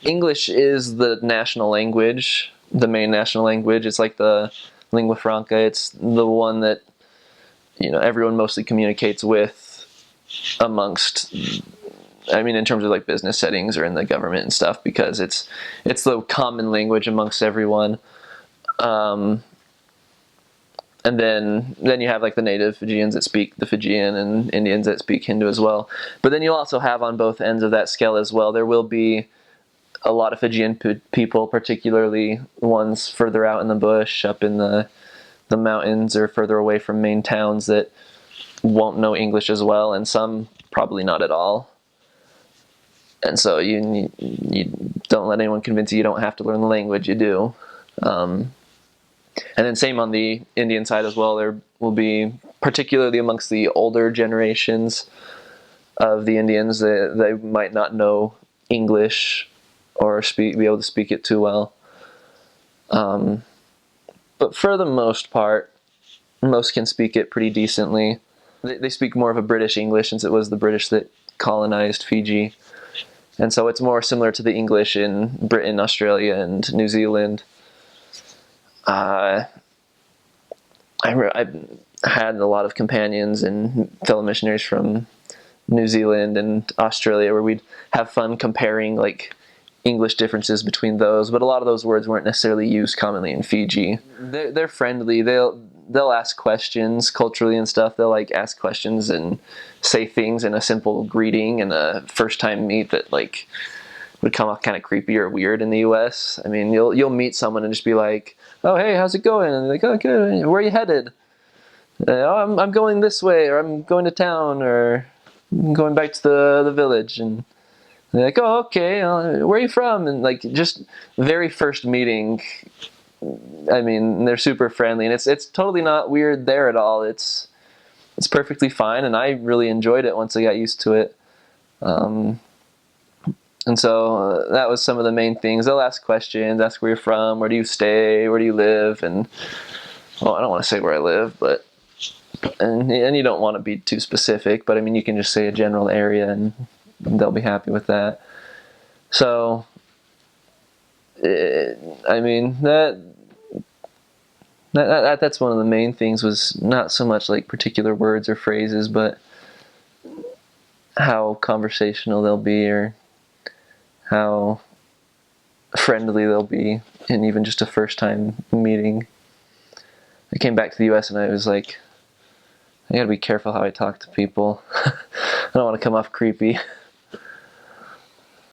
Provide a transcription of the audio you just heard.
English is the national language, the main national language. It's like the lingua franca. It's the one that everyone mostly communicates with amongst, I mean, in terms of like business settings or in the government and stuff, because it's the common language amongst everyone. And then you have like the native Fijians that speak the Fijian and Indians that speak Hindu as well. But then you'll also have on both ends of that scale as well, there will be a lot of Fijian people, particularly ones further out in the bush, up in the mountains or further away from main towns, that won't know English as well, and some probably not at all. And so you don't let anyone convince you don't have to learn the language. You do. And then same on the Indian side as well. There will be, particularly amongst the older generations of the Indians, they might not know English or be able to speak it too well. But for the most part, most can speak it pretty decently. They speak more of a British English, since it was the British that colonized Fiji. And so it's more similar to the English in Britain, Australia, and New Zealand. I had a lot of companions and fellow missionaries from New Zealand and Australia, where we'd have fun comparing like English differences between those, but a lot of those words weren't necessarily used commonly in Fiji. They're friendly. They'll ask questions culturally and stuff. They'll like ask questions and say things in a simple greeting and a first time meet that like would come off kind of creepy or weird in the US. I mean, you'll meet someone and just be like, "Oh, hey, how's it going?" And they're like, "Oh, good. Where are you headed?" "Oh, I'm going this way," or "I'm going to town," or "I'm going back to the village." And they're like, "Oh, okay. Where are you from?" And like, just very first meeting, I mean, they're super friendly, and it's totally not weird there at all. It's perfectly fine, and I really enjoyed it once I got used to it. And so that was some of the main things. They'll ask questions, ask where you're from, where do you stay, where do you live, and well, I don't want to say where I live, but and you don't want to be too specific, but I mean, you can just say a general area, and they'll be happy with that. So, I mean, that's one of the main things, was not so much like particular words or phrases, but how conversational they'll be, or how friendly they'll be in even just a first time meeting. I came back to the US and I was like, I gotta be careful how I talk to people. I don't want to come off creepy.